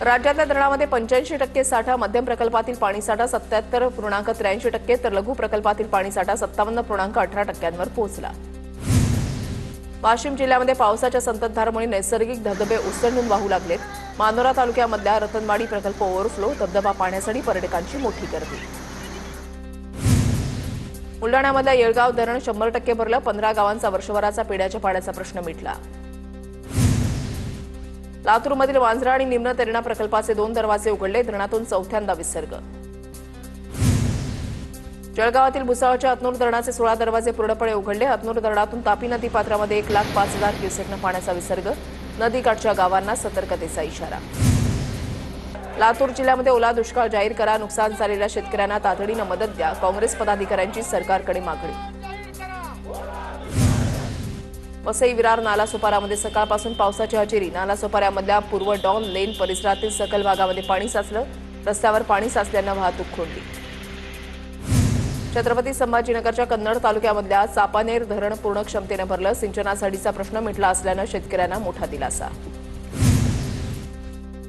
राज्यातल्या धरणामध्ये 85% साठा, मध्यम प्रकल्पातील पाणीसाठा 77.83%, तर लघु प्रकल्पातील पाणीसाठा 57.18%वर पोहोचला। वाशिम जिल्ह्यामध्ये पावसाच्या संततधारेमुळे नैसर्गिक धबधबे ओसंडून वाहू लागलेत। मानोरा तालुक्यामधल्या रतनवाडी प्रकल्प ओव्हरफ्लो, धबधबा पाहण्यासाठी पर्यटकांची मोठी गर्दी। बुलढाण्यामधल्या येळगाव धरण 100% भरलं, 15 गावांचा वर्षभराचा पिण्याच्या पाण्याचा प्रश्न मिटला। लातूरमधील वांझरा आणि निम्न तेरणा प्रकल्पाचे 2 दरवाजे उघडले, धरणातून चौथ्यांदा विसर्ग। जळगावातील भुसावळच्या हतनूर धरणाचे 16 दरवाजे पूर्णपणे उघडले, हतनूर धरणातून तापी नदी पात्रामध्ये 1,05,000 क्युसेकनं पाण्याचा विसर्ग, नदीकाठच्या गावांना सतर्कतेचा इशारा। लातूर जिल्ह्यामध्ये ओला दुष्काळ जाहीर करा, नुकसान झालेल्या शेतकऱ्यांना तातडीनं मदत द्या, काँग्रेस पदाधिकाऱ्यांची सरकारकडे मागणी। वसई विरार नालासोपारामध्ये सकाळपासून पावसाची हजेरी, नालासोपाऱ्यामधल्या पूर्व डॉन लेन परिसरातील सखल भागामध्ये पाणी साचलं, रस्त्यावर पाणी साचल्यानं वाहतूक खोळंबली। छत्रपती संभाजीनगरच्या कन्नड तालुक्यामधल्या चापानेर धरण पूर्ण क्षमतेनं भरलं, सिंचनासाठीचा प्रश्न मिटला असल्यानं शेतकऱ्यांना मोठा दिलासा।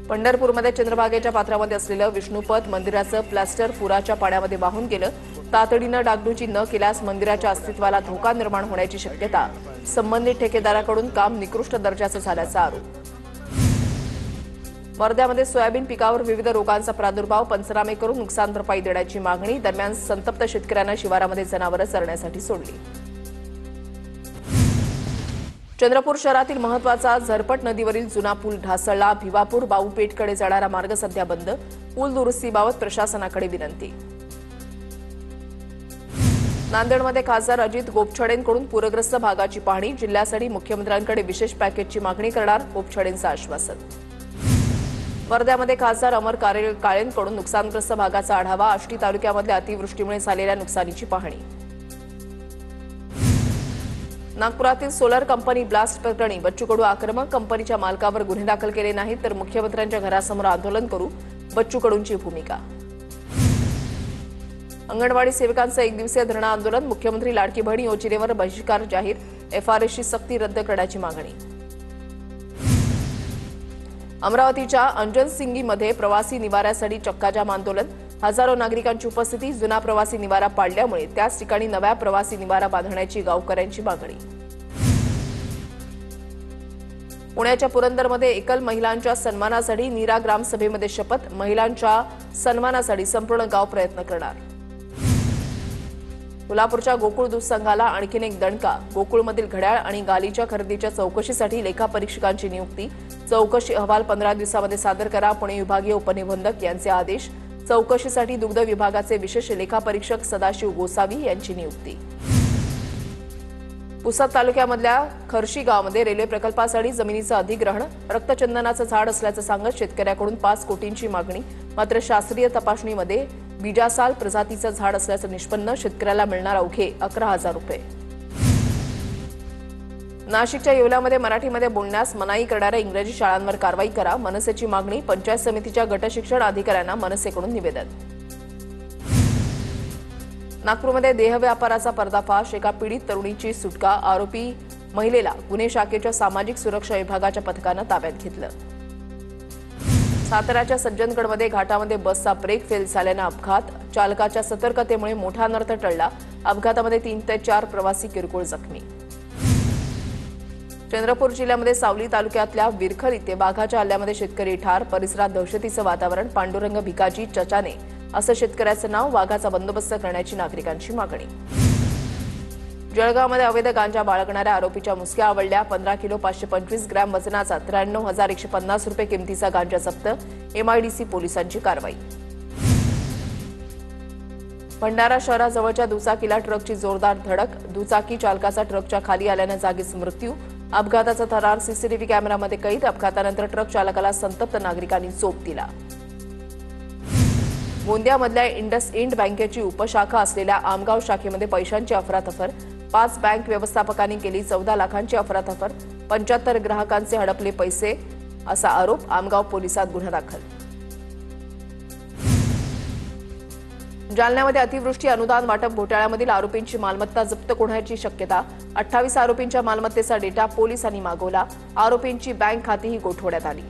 पंढरपूरमध्ये चंद्रभागेच्या पात्रामध्ये असलेलं विष्णुपद मंदिराचं प्लास्टर पुराच्या पाण्यामध्ये वाहून गेलं, तातडीनं डागडुजी न केल्यास मंदिराच्या अस्तित्वाला धोका निर्माण होण्याची शक्यता, संबंधित ठेकेदाराकडून काम निकृष्ट दर्जाचं झाल्याचा आरोप। वर्ध्यामध्ये सोयाबीन पिकावर विविध रोगांचा प्रादुर्भाव, पंचनामे करून नुकसान भरपाई देण्याची मागणी, दरम्यान संतप्त शेतकऱ्यांना शिवारामध्ये जनावरं चरण्यासाठी सोडली। चंद्रपूर शहरातील महत्वाचा झरपट नदीवरील जुना पूल ढासळला, भिवापूर बाऊपेठकडे जाणारा मार्ग सध्या बंद, पूल दुरुस्तीबाबत प्रशासनाकडे विनंती। नांदेडमध्ये खासदार अजित गोपछडेंकडून पूरग्रस्त भागाची पाहणी, जिल्ह्यासाठी मुख्यमंत्र्यांकडे विशेष पॅकेजची मागणी करणार, गोपछडेंचं आश्वासन। वर्ध्यामध्ये खासदार अमर काळेंकडून नुकसानग्रस्त भागाचा आढावा, आष्टी तालुक्यामधल्या अतिवृष्टीमुळे झालेल्या नुकसानीची पाहणी। नागपुरातील सोलर कंपनी ब्लास्ट प्रकरणी बच्चू कडू आक्रमक, कंपनीच्या मालकावर गुन्हे दाखल केले नाहीत तर मुख्यमंत्र्यांच्या घरासमोर आंदोलन करू, बच्चू कडूंची भूमिका। अंगणवाडी सेविकांचं 1 दिवसीय धरणं आंदोलन, मुख्यमंत्री लाडकी बहीण योजनेवर बहिष्कार जाहीर, एफआरएसची सक्ती रद्द करण्याची मागणी। अमरावतीच्या अंजनसिंगीमध्ये प्रवासी निवाऱ्यासाठी चक्काजाम आंदोलन, हजारो नागरिकांची उपस्थिती, जुना प्रवासी निवारा पाडल्यामुळे त्याच ठिकाणी नव्या प्रवासी निवारा बांधण्याची गावकऱ्यांची मागणी। पुण्याच्या पुरंदरमध्ये एकल महिलांच्या सन्मानासाठी नीरा ग्रामसभेमध्ये शपथ, महिलांच्या सन्मानासाठी संपूर्ण गाव प्रयत्न करणार। कोल्हापूरच्या गोकुळ दूध संघाला आणखीन एक दणका, गोकुळमधील घड्याळ आणि गालीच्या खरेदीच्या चौकशीसाठी लेखापरीक्षकांची नियुक्ती, चौकशी अहवाल 15 दिवसांमध्ये सादर करा, पुणे विभागीय उपनिबंधक यांचे आदेश, चौकशीसाठी दुग्ध विभागाचे विशेष लेखापरीक्षक सदाशिव गोसावी यांची नियुक्ती। पुसद तालुक्यामधल्या खर्शी गावामध्ये रेल्वे प्रकल्पासाठी जमिनीचं अधिग्रहण, रक्तचंदनाचं झाड असल्याचं सांगत शेतकऱ्याकडून 5 कोटींची मागणी, मात्र शास्त्रीय तपासणीमध्ये बीजासाल प्रजातीचं झाड असल्याचं निष्पन्न, शेतकऱ्याला मिळणार अवघे 11,000 रुपये। नाशिकच्या येवल्यामध्ये मराठीमध्ये बोलण्यास मनाई करणाऱ्या इंग्रजी शाळांवर कारवाई करा, मनसेची मागणी, पंचायत समितीच्या गटशिक्षण अधिकाऱ्यांना मनसेकडून निवेदन। नागपूरमध्ये देह व्यापाराचा पर्दाफाश, एका पीडित तरुणीची सुटका, आरोपी महिलेला गुन्हे शाखेच्या सामाजिक सुरक्षा विभागाच्या पथकानं ताब्यात घेतलं। साताऱ्याच्या सज्जनगडमध्ये घाटामध्ये बसचा ब्रेक फेल झाल्यानं अपघात, चालकाच्या सतर्कतेमुळे मोठा अनर्थ टळला, अपघातामध्ये 3 ते 4 प्रवासी किरकोळ जखमी। चंद्रपूर जिल्ह्यामध्ये सावली तालुक्यातल्या विरखल इथे वाघाच्या हल्ल्यामध्ये शेतकरी ठार, परिसरात दहशतीचं वातावरण, पांडुरंग भिकाजी चचाने असं शेतकऱ्याचं नाव, वाघाचा बंदोबस्त करण्याची नागरिकांची मागणी। जळगावमध्ये अवैध गांजा बाळगणाऱ्या आरोपीच्या मुसक्या आवळल्या, 15 किलो 525 ग्रॅम वजनाचा 93,150 रुपये किमतीचा गांजा जप्त, एमआयडीसी पोलिसांची कारवाई। भंडारा शहराजवळच्या दुचाकीला ट्रकची जोरदार धडक, दुचाकी चालकाचा ट्रकच्या खाली आल्यानं जागीच मृत्यू, अपघाताचा थरार सीसीटीव्ही कॅमेऱ्यामध्ये कैद, अपघातानंतर ट्रक चालकाला संतप्त नागरिकांनी चोप दिला। गोंदियामधल्या इंडसइंड बँकेची उपशाखा असलेल्या आमगाव शाखेमध्ये पैशांची अफरातफर, 5 बँक व्यवस्थापकांनी केली 14 लाखांची अफरातफर, 75 ग्राहकांचे हडपले पैसे असा आरोप, आमगाव पोलिसात गुन्हा दाखल। जालन्यामध्ये अतिवृष्टी अनुदान वाटप घोटाळ्यामधील आरोपींची मालमत्ता जप्त होण्याची शक्यता, 28 आरोपींच्या मालमत्तेचा डेटा पोलिसांनी मागवला, आरोपींची बँक खातीही गोठवण्यात आली।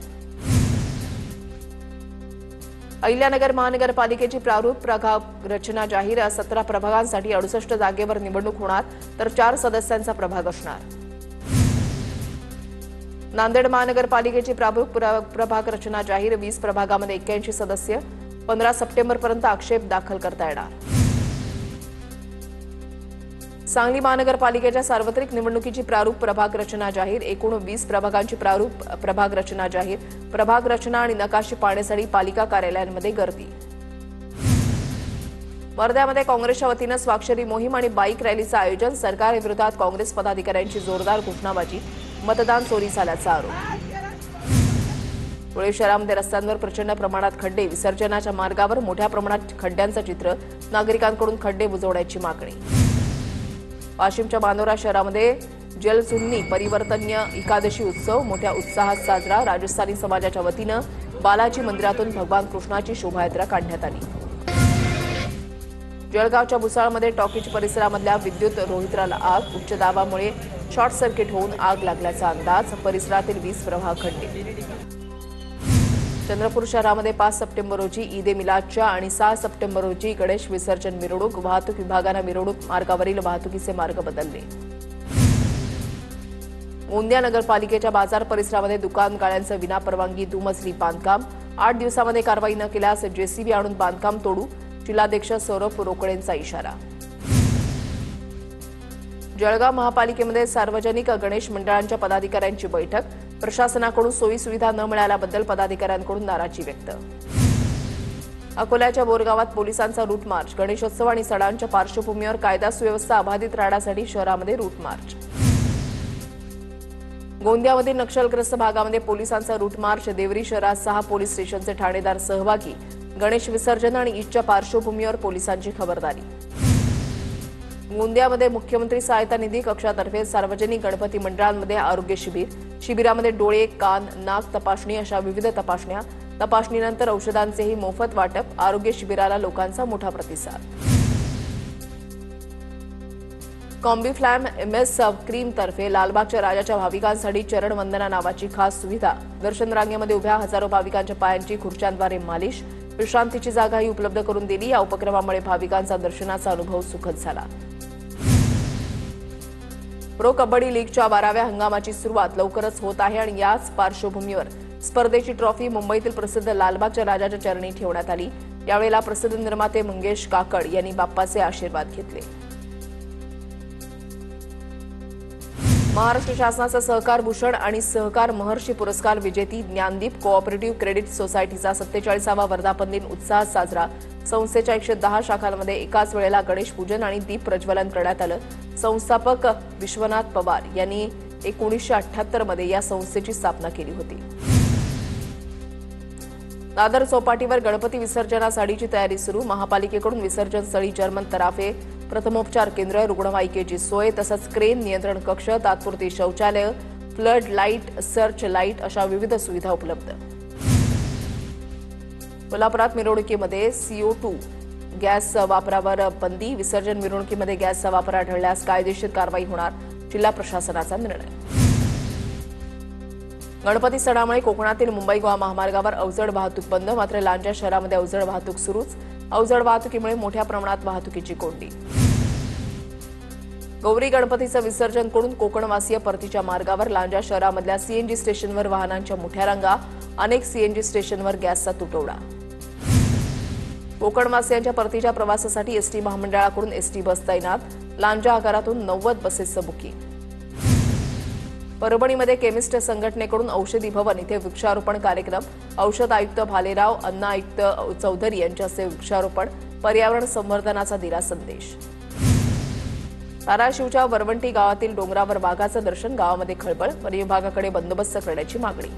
अहिल्यानगर महानगरपालिकेची प्रारूप प्रभाग रचना जाहीर 17 प्रभागांसाठी 68 जागेवर निवडणूक होणार तर 4 सदस्यांचा प्रभाग असणार। नांदेड महानगरपालिकेची प्रारूप प्रभाग रचना जाहीर 20 प्रभागामध्ये 81 सदस्य 15 सप्टेंबरपर्यंत आक्षेप दाखल करता येणार। सांगली महानगरपालिकेच्या सार्वत्रिक निवडणुकीची प्रारूप प्रभाग रचना जाहीर एकूण 20 प्रभागांची प्रारूप प्रभाग रचना जाहीर प्रभाग रचना आणि नकाशे पाहण्यासाठी पालिका कार्यालयांमध्ये गर्दी। वर्ध्यामध्ये काँग्रेसच्या वतीनं स्वाक्षरी मोहीम आणि बाईक रॅलीचं आयोजन सरकारविरोधात काँग्रेस पदाधिकाऱ्यांची जोरदार घोषणाबाजी मतदान चोरी झाल्याचा आरोप। धुळे शहरामध्ये रस्त्यांवर प्रचंड प्रमाणात खड्डे विसर्जनाच्या मार्गावर मोठ्या प्रमाणात खड्ड्यांचं चित्र नागरिकांकडून खड्डे बुजवण्याची मागणी। वाशिमच्या मानोरा शहरामध्ये जलसुन्नी परिवर्तनीय एकादशी उत्सव मोठ्या उत्साहात साजरा राजस्थानी समाजाच्या वतीनं बालाजी मंदिरातून भगवान कृष्णाची शोभायात्रा काढण्यात आली। जळगावच्या भुसाळमध्ये टॉकीज परिसरामधल्या विद्युत रोहित्राला आग उच्च दाबामुळे शॉर्ट सर्किट होऊन आग लागल्याचा अंदाज परिसरातील वीज प्रवाह खंडित। चंद्रपूर शहरामध्ये 5 सप्टेंबर रोजी ईद ए मिलादच्या आणि 6 सप्टेंबर रोजी गणेश विसर्जन मिरवणूक वाहतूक विभागानं मिरवणूक मार्गावरील वाहतुकीचे मार्ग बदलले। गोंदिया नगरपालिकेच्या बाजार परिसरामध्ये दुकान गाळ्यांचं विनापरवानगी दुमजली बांधकाम 8 दिवसांमध्ये कारवाई न केल्यास जेसीबी आणून बांधकाम तोडू जिल्हाध्यक्ष सौरभ रोकडेंचा इशारा। जळगाव महापालिकेमध्ये सार्वजनिक गणेश मंडळांच्या पदाधिकाऱ्यांची बैठक प्रशासनाकडून सोयी सुविधा न मिळाल्याबद्दल पदाधिकाऱ्यांकडून नाराजी व्यक्त। अकोल्याच्या बोरगावात पोलिसांचा रूट मार्च गणेशोत्सव आणि सणांच्या पार्श्वभूमीवर कायदा सुव्यवस्था अबाधित राहण्यासाठी शहरामध्ये रूट मार्च। गोंदियामधील नक्षलग्रस्त भागामध्ये पोलिसांचा रूट मार्च देवरी शहरात 6 पोलीस स्टेशनचे ठाणेदार सहभागी गणेश विसर्जन आणि ईदच्या पार्श्वभूमीवर पोलिसांची खबरदारी। गोंदियामध्ये मुख्यमंत्री सहायता निधी कक्षातर्फे सार्वजनिक गणपती मंडळांमध्ये आरोग्य शिबिरामध्ये डोळे कान नाक तपासणी अशा विविध तपासणीनंतर औषधांचेही मोफत वाटप आरोग्य शिबिराला लोकांचा मोठा प्रतिसाद। कॉम्बिफ्लॅम एमएस क्रीमतर्फे लालबागच्या राजाच्या भाविकांसाठी चरण वंदना नावाची खास सुविधा दर्शन रांगेमध्ये उभ्या हजारो भाविकांच्या पायांची खुर्च्यांद्वारे मालिश विश्रांतीची जागाही उपलब्ध करून दिली। या उपक्रमामुळे भाविकांचा दर्शनाचा अनुभव सुखद झाला। प्रो कबड्डी लीगच्या 12व्या हंगामाची सुरुवात लवकरच होत आहे आणि याच पार्श्वभूमीवर स्पर्धेची ट्रॉफी मुंबईतील प्रसिद्ध लालबागच्या राजाच्या चरणी ठेवण्यात आली। यावेळेला प्रसिद्ध निर्माते मंगेश काकड यांनी बाप्पाचे आशीर्वाद घेतले। महाराष्ट्र शासनाचा सहकार भूषण आणि सहकार महर्षी पुरस्कार विजेती ज्ञानदीप कोऑपरेटिव्ह क्रेडिट सोसायटीचा 47वा वर्धापन दिन उत्साहात साजरा संस्थेच्या 110 शाखांमध्ये एकाच वेळेला गणेश पूजन आणि दीप प्रज्वलन करण्यात आलं। संस्थापक विश्वनाथ पवार यांनी 1978 मध्ये या संस्थेची स्थापना केली होती। दादर चौपाटीवर गणपती विसर्जनासाठीची तयारी सुरू महापालिकेकडून विसर्जन स्थळी जर्मन तराफे प्रथमोपचार केंद्र रुग्णवाहिकेची सोय तसंच क्रेन नियंत्रण कक्ष तात्पुरती शौचालय फ्लड लाईट सर्च लाईट अशा विविध सुविधा उपलब्ध। कोल्हापुरात मिरवणुकीमध्ये CO2 गॅस वापरावर बंदी विसर्जन मिरवणुकीमध्ये गॅसचा वापर आढळल्यास कायदेशीर कारवाई होणार जिल्हा प्रशासनाचा निर्णय। गणपती सणामुळे कोकणातील मुंबई गोवा महामार्गावर अवजड वाहतूक बंद मात्र लांजा शहरामध्ये अवजड वाहतूक सुरूच अवजड वाहतुकीमुळे मोठ्या प्रमाणात वाहतुकीची कोंडी। गौरी गणपतीचं विसर्जन करून कोकणवासीय परतीच्या मार्गावर लांजा शहरामधल्या सीएनजी स्टेशनवर वाहनांच्या मोठ्या रांगा अनेक सीएनजी स्टेशनवर गॅसचा तुटवडा। कोकणवासियांच्या परतीच्या प्रवासासाठी एसटी महामंडळाकडून एसटी बस तैनात लांजा आगारातून 90 बसेसचं बुकिंग। परभणीमध्ये केमिस्ट संघटनेकडून औषधी भवन इथे वृक्षारोपण कार्यक्रम औषध आयुक्त भालेराव अन्न आयुक्त चौधरी यांच्या हस्ते वृक्षारोपण पर्यावरण संवर्धनाचा दिला संदेश। धाराशिवच्या वरवंटी गावातील डोंगरावर वाघाचं दर्शन गावामध्ये खळबळ वन विभागाकडे बंदोबस्त करण्याची मागणी।